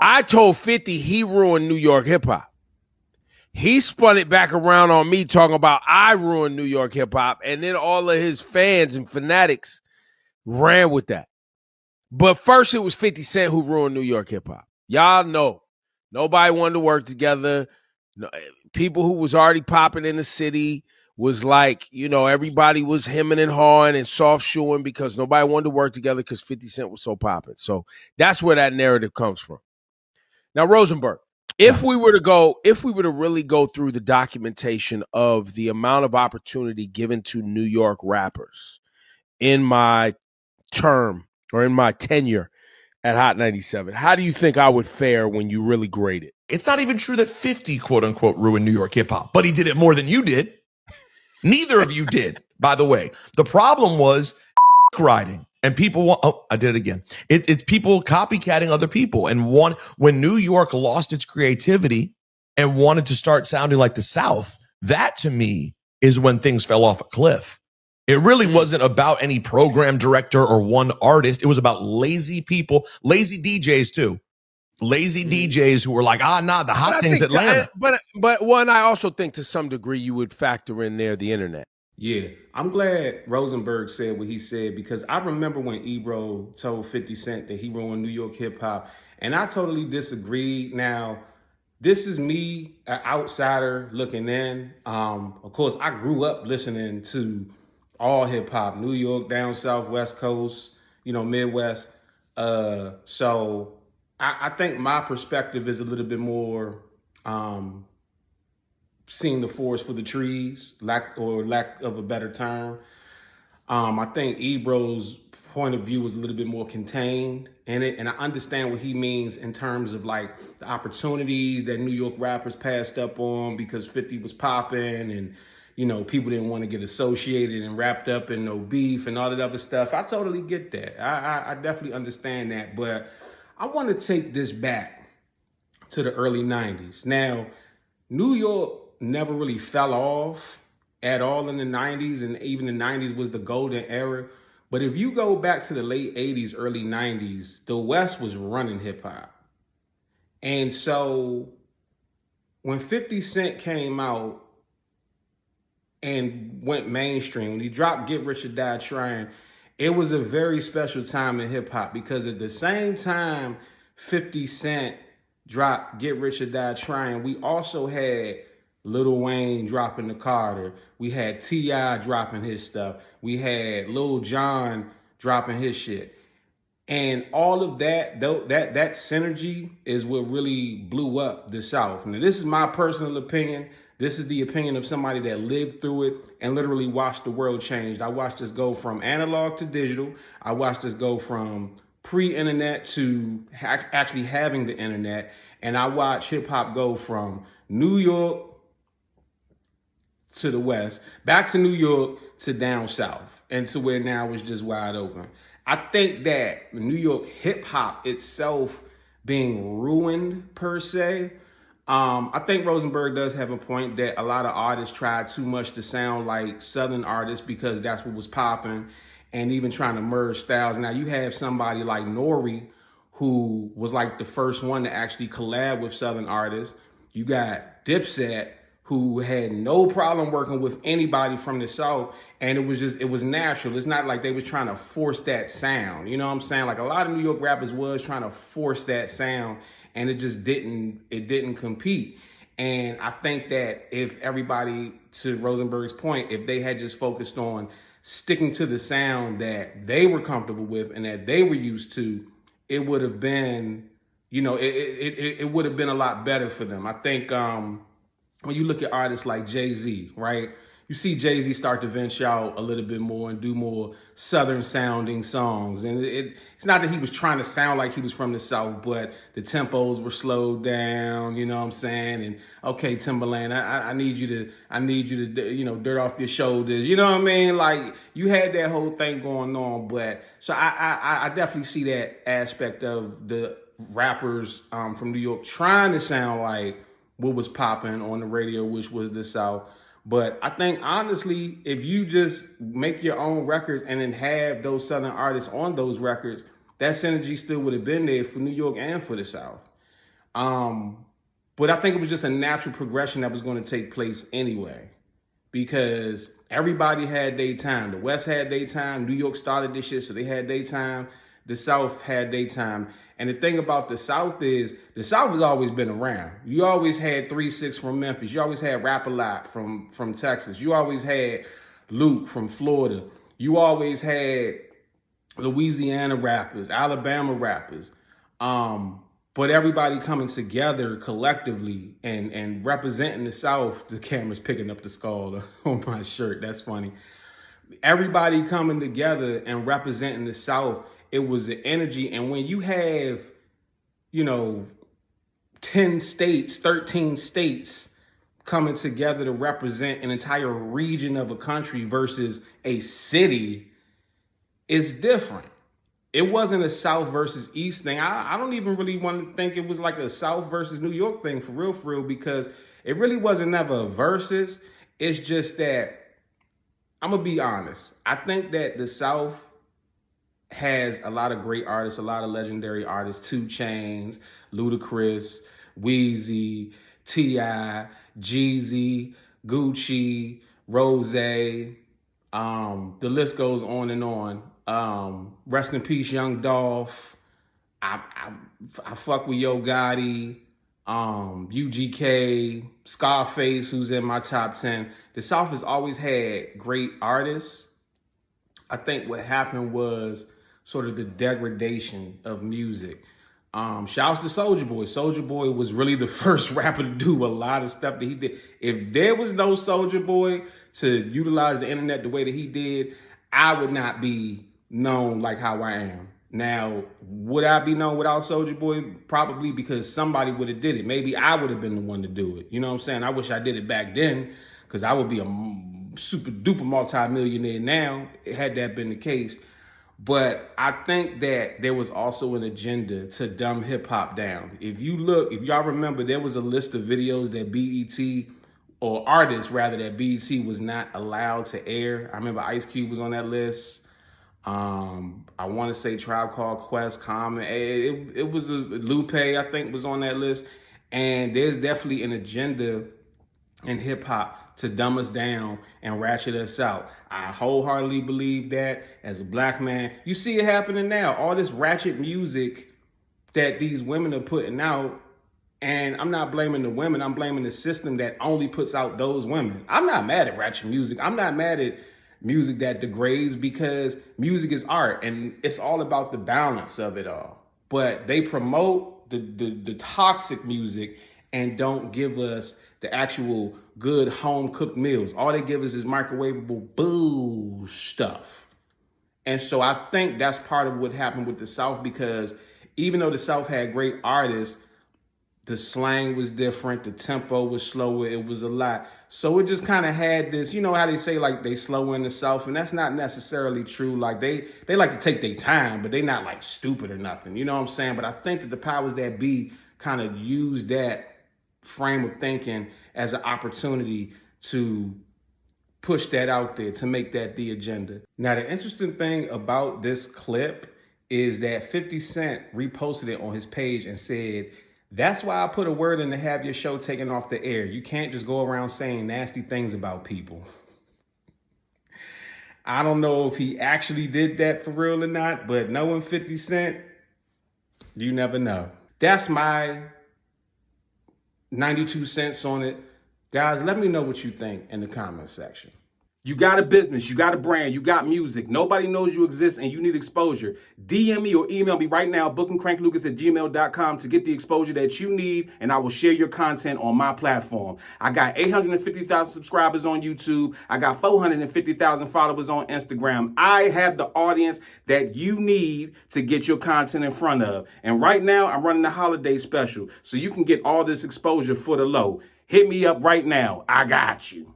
I told 50 he ruined New York hip hop. He spun it back around on me talking about I ruined New York hip hop, and then all of his fans and fanatics ran with that. But first it was 50 Cent who ruined New York hip hop. Y'all know. Nobody wanted to work together. People who was already popping in the city was like, everybody was hemming and hawing and soft shoeing because nobody wanted to work together because 50 Cent was so popping. So that's where that narrative comes from. Now, Rosenberg, if we were to really go through the documentation of the amount of opportunity given to New York rappers in my term or in my tenure at Hot 97, how do you think I would fare when you really grade it? It's not even true that 50, quote unquote, ruined New York hip hop, but he did it more than you did. Neither of you did, by the way. The problem was riding. And people I did it again. It's people copycatting other people. And when New York lost its creativity and wanted to start sounding like the South, that to me is when things fell off a cliff. It really wasn't about any program director or one artist. It was about lazy people, lazy DJs too. Lazy DJs who were like, the hot thing's Atlanta. But one, I also think to some degree you would factor in there the internet. Yeah, I'm glad Rosenberg said what he said, because I remember when Ebro told 50 Cent that he ruined New York hip hop, and I totally disagreed. Now, this is me, an outsider looking in. Of course, I grew up listening to all hip hop, New York, down south, West Coast, Midwest. So I think my perspective is a little bit more seeing the forest for the trees, lack of a better term. I think Ebro's point of view was a little bit more contained in it, and I understand what he means in terms of like the opportunities that New York rappers passed up on because 50 was popping, and people didn't want to get associated and wrapped up in no beef and all that other stuff. I totally get that. I definitely understand that, but I want to take this back to the early 90s. Now, New York never really fell off at all in the 90s, and even the 90s was the golden era. But if you go back to the late 80s, early 90s, the West was running hip hop. And so when 50 Cent came out and went mainstream, when he dropped Get Rich or Die Trying, it was a very special time in hip hop, because at the same time 50 Cent dropped Get Rich or Die Trying, we also had Lil Wayne dropping The Carter. We had T.I. dropping his stuff. We had Lil Jon dropping his shit. And all of that synergy is what really blew up the South. Now, this is my personal opinion. This is the opinion of somebody that lived through it and literally watched the world change. I watched this go from analog to digital. I watched this go from pre-internet to actually having the internet. And I watched hip hop go from New York to the West, back to New York, to down South, and to where now it's just wide open. I think that New York hip hop itself being ruined per se, I think Rosenberg does have a point that a lot of artists tried too much to sound like Southern artists because that's what was popping, and even trying to merge styles. Now you have somebody like Nori, who was like the first one to actually collab with Southern artists. You got Dipset, who had no problem working with anybody from the South, and it was natural. It's not like they was trying to force that sound. You know what I'm saying? Like a lot of New York rappers was trying to force that sound, and it just didn't compete. And I think that if everybody, to Rosenberg's point, if they had just focused on sticking to the sound that they were comfortable with and that they were used to, it would have been, it would have been a lot better for them. I think, when you look at artists like Jay-Z, right? You see Jay-Z start to venture out a little bit more and do more Southern sounding songs. And it's not that he was trying to sound like he was from the South, but the tempos were slowed down, you know what I'm saying? And okay, Timberland, I need you to, dirt off your shoulders. You know what I mean? Like you had that whole thing going on. But so I definitely see that aspect of the rappers from New York trying to sound like what was popping on the radio, which was the South. But I think, honestly, if you just make your own records and then have those Southern artists on those records, that synergy still would have been there for New York and for the South. But I think it was just a natural progression that was going to take place anyway, because everybody had their time. The West had their time. New York started this shit, so they had their time. The South had their time. And the thing about the South is, the South has always been around. You always had 3 6 from Memphis. You always had Rap-A-Lot from Texas. You always had Luke from Florida. You always had Louisiana rappers, Alabama rappers. But everybody coming together collectively and representing the South. The camera's picking up the skull on my shirt. That's funny. Everybody coming together and representing the South. It was the energy. And when you have, 10 states, 13 states coming together to represent an entire region of a country versus a city, it's different. It wasn't a South versus East thing. I don't even really want to think it was like a South versus New York thing for real, because it really wasn't never a versus. It's just that, I'm going to be honest. I think that the South has a lot of great artists, a lot of legendary artists, 2 Chainz, Ludacris, Weezy, T.I., Jeezy, Gucci, Rose. The list goes on and on. Rest in peace, Young Dolph. I fuck with Yo Gotti, UGK, Scarface, who's in my top 10. The South has always had great artists. I think what happened was sort of the degradation of music. Shouts to Soulja Boy. Soulja Boy was really the first rapper to do a lot of stuff that he did. If there was no Soulja Boy to utilize the internet the way that he did, I would not be known like how I am. Now, would I be known without Soulja Boy? Probably, because somebody would have did it. Maybe I would have been the one to do it. You know what I'm saying? I wish I did it back then, because I would be a super duper multi-millionaire now, had that been the case. But I think that there was also an agenda to dumb hip hop down. If y'all remember, there was a list of videos that BET, or artists rather, that BET was not allowed to air. I remember Ice Cube was on that list. I want to say Tribe Called Quest, Common. It was Lupe, I think, was on that list. And there's definitely an agenda in hip hop to dumb us down and ratchet us out. I wholeheartedly believe that as a black man. You see it happening now. All this ratchet music that these women are putting out. And I'm not blaming the women. I'm blaming the system that only puts out those women. I'm not mad at ratchet music. I'm not mad at music that degrades, because music is art and it's all about the balance of it all. But they promote the toxic music and don't give us the actual good home cooked meals. All they give us is microwavable boo stuff. And so I think that's part of what happened with the South, because even though the South had great artists, the slang was different, the tempo was slower, it was a lot. So it just kind of had this, you know how they say like they slow in the South, and that's not necessarily true. Like they like to take their time, but they not like stupid or nothing, you know what I'm saying? But I think that the powers that be kind of used that frame of thinking as an opportunity to push that out there, to make that the agenda. Now, the interesting thing about this clip is that 50 Cent reposted it on his page and said, "That's why I put a word in to have your show taken off the air. You can't just go around saying nasty things about people." I don't know if he actually did that for real or not, but knowing 50 Cent, you never know. That's my 92 cents on it. Guys, let me know what you think in the comment section. You got a business, you got a brand, you got music. Nobody knows you exist and you need exposure. DM me or email me right now, bookingcranklucas@gmail.com, to get the exposure that you need, and I will share your content on my platform. I got 850,000 subscribers on YouTube. I got 450,000 followers on Instagram. I have the audience that you need to get your content in front of. And right now, I'm running the holiday special, so you can get all this exposure for the low. Hit me up right now. I got you.